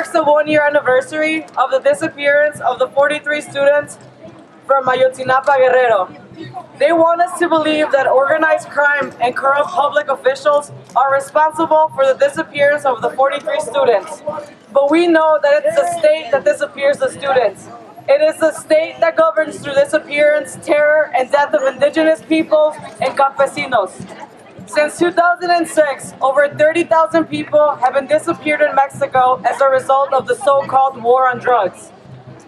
marks the one-year anniversary of the disappearance of the 43 students from Ayotzinapa, Guerrero. They want us to believe that organized crime and corrupt public officials are responsible for the disappearance of the 43 students. But we know that it's the state that disappears the students. It is the state that governs through disappearance, terror, and death of indigenous peoples and campesinos. Since 2006, over 30,000 people have been disappeared in Mexico as a result of the so-called war on drugs.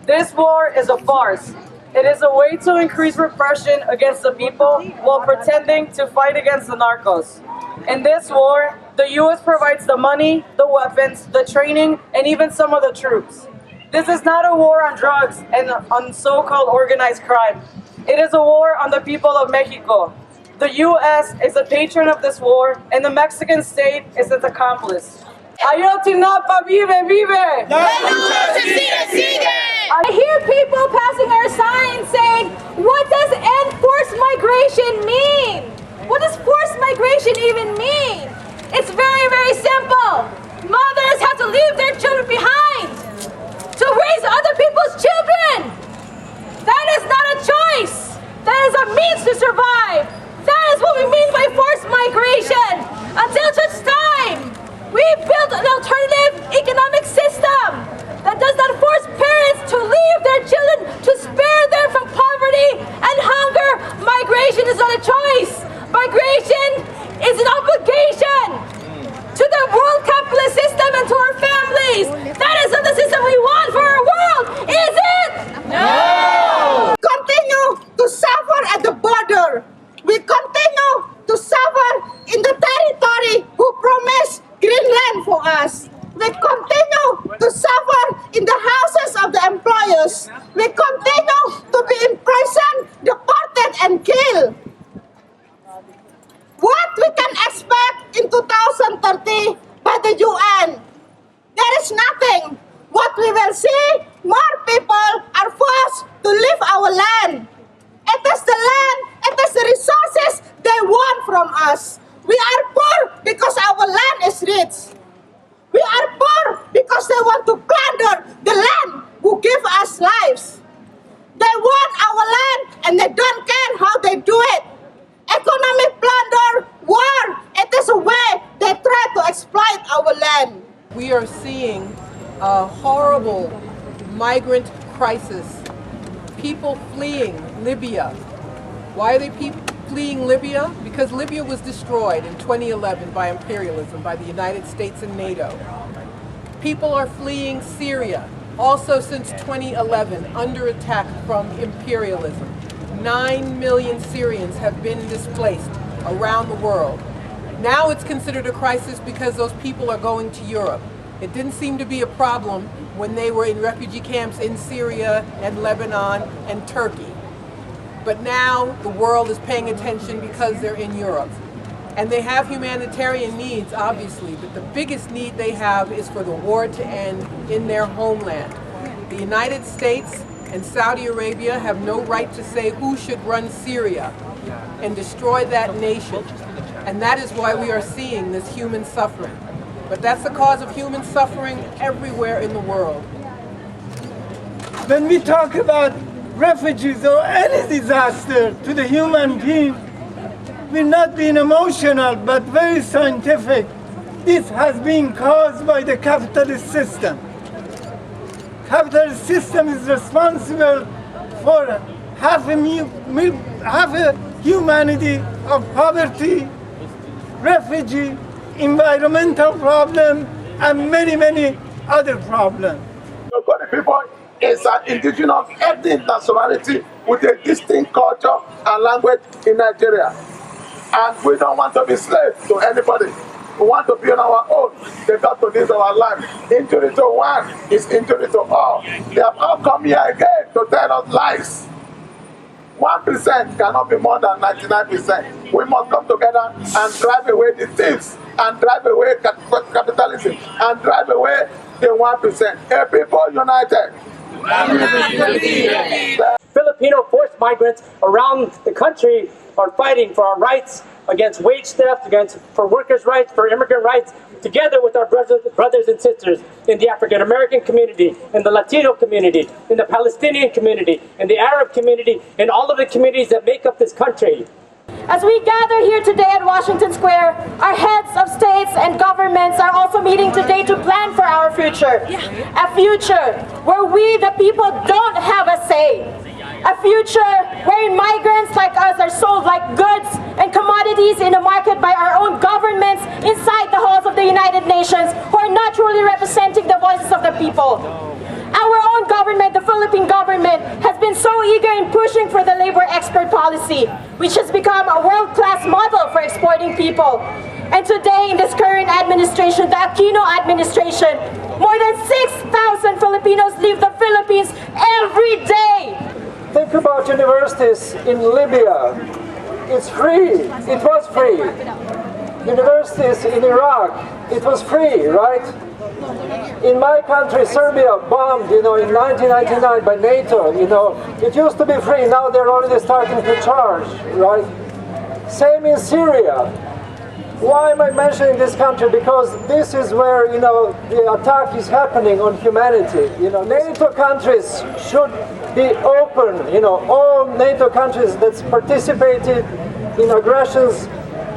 This war is a farce. It is a way to increase repression against the people while pretending to fight against the narcos. In this war, the U.S. provides the money, the weapons, the training, and even some of the troops. This is not a war on drugs and on so-called organized crime. It is a war on the people of Mexico. The U.S. is the patron of this war, and the Mexican state is its accomplice. Ayotzinapa, vive, vive! La lucha se sigue, sigue! I hear people passing our signs saying, what does enforced migration mean? What does forced migration even mean? It's very, very simple. Mothers have to leave their children behind to raise other people's children. That is not a choice. That is a means to survive. That is what we mean by forced migration. Until such time, we build an alternative economic system that does not force parents to leave their children, to spare them from poverty and hunger. Migration is not a choice. Migration is an obligation to the world capitalist system and to our families. That is not the system we want for our world, is it? No! Continue to suffer at the border. We continue to suffer in the territory who promised Greenland for us. We continue to suffer in the houses of the employers. We continue to be imprisoned, deported, and killed. What we can expect in 2030 by the UN? There is nothing. What we will see, more people are forced to leave our land. It is the land, it is the resources they want from us. We are poor because our land is rich. We are poor because they want to plunder the land who give us lives. They want our land and they don't care how they do it. Economic plunder, war, it is a way they try to exploit our land. We are seeing a horrible migrant crisis. People fleeing Libya. Why are they fleeing Libya? Because Libya was destroyed in 2011 by imperialism, by the United States and NATO. People are fleeing Syria, also since 2011, under attack from imperialism. 9 million Syrians have been displaced around the world. Now it's considered a crisis because those people are going to Europe. It didn't seem to be a problem when they were in refugee camps in Syria and Lebanon and Turkey. But now the world is paying attention because they're in Europe. And they have humanitarian needs, obviously, but the biggest need they have is for the war to end in their homeland. The United States and Saudi Arabia have no right to say who should run Syria and destroy that nation. And that is why we are seeing this human suffering. But that's the cause of human suffering everywhere in the world. When we talk about refugees or any disaster to the human being, we're not being emotional, but very scientific. This has been caused by the capitalist system. Capitalist system is responsible for half a humanity of poverty, refugee, environmental problem, and many, many other problems. The people is an indigenous ethnic nationality with a distinct culture and language in Nigeria. And we don't want to be slaves to anybody. We want to be on our own. They got to live our life. Injury to one is injury to all. They have all come here again to tell us lies. 1% cannot be more than 99%. We must come together and drive away the thieves, and drive away capitalism, and drive away the 1%. A people united. Filipino forced migrants around the country are fighting for our rights against wage theft, for workers' rights, for immigrant rights, together with our brothers and sisters in the African American community, in the Latino community, in the Palestinian community, in the Arab community, in all of the communities that make up this country. As we gather here today at Washington Square, our heads of states and governments are also meeting today to plan for our future. A future where we, the people, don't have a say. A future where migrants like us are sold like goods and commodities in a market by our own governments inside the halls of the United Nations, who are not truly representing the voices of the people. Our own government, the Philippine government, has been so eager in pushing for the labor export policy, which has become a world-class model for exporting people. And today, in this current administration, the Aquino administration, more than 6,000 Filipinos leave the Philippines every day. Think about universities in Libya. It's free. It was free. Universities in Iraq, it was free, right? In my country, Serbia, bombed, in 1999 by NATO, it used to be free. Now they're already starting to charge, right? Same in Syria. Why am I mentioning this country? Because this is where, the attack is happening on humanity. NATO countries should be open. All NATO countries that's participated in aggressions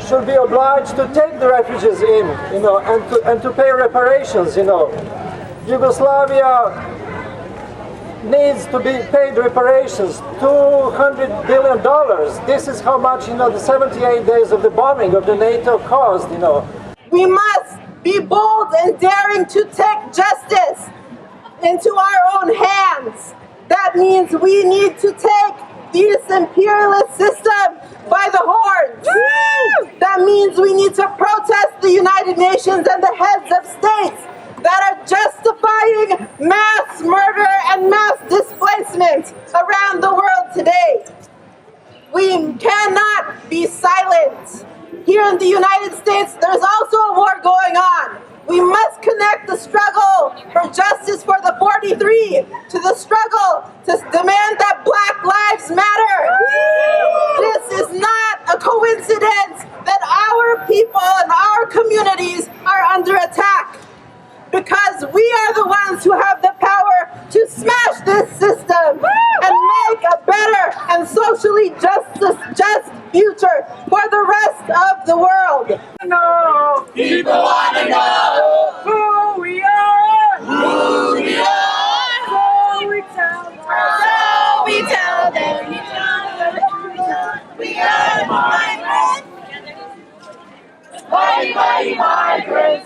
should be obliged to take the refugees in, and to pay reparations. Yugoslavia needs to be paid reparations, $200 billion. This is how much, the 78 days of the bombing of the NATO caused, We must be bold and daring to take justice into our own hands. That means we need to take this imperialist system by the horns. That means we need to protest the United Nations and the heads of states that are justifying mass murder and mass displacement around the world today. We cannot be silent. Here in the United States, there's also a war going on. We must connect the struggle for justice for the 43 to the struggle to demand that Black Lives Matter. This is not a coincidence that our people and our communities are under attack, because we are the ones who have the power to smash this system and make a better and socially just future for the rest of the world. People want to know who we are. Who we are. So we tell them. So we tell them. We are migrants. Mighty, mighty migrants.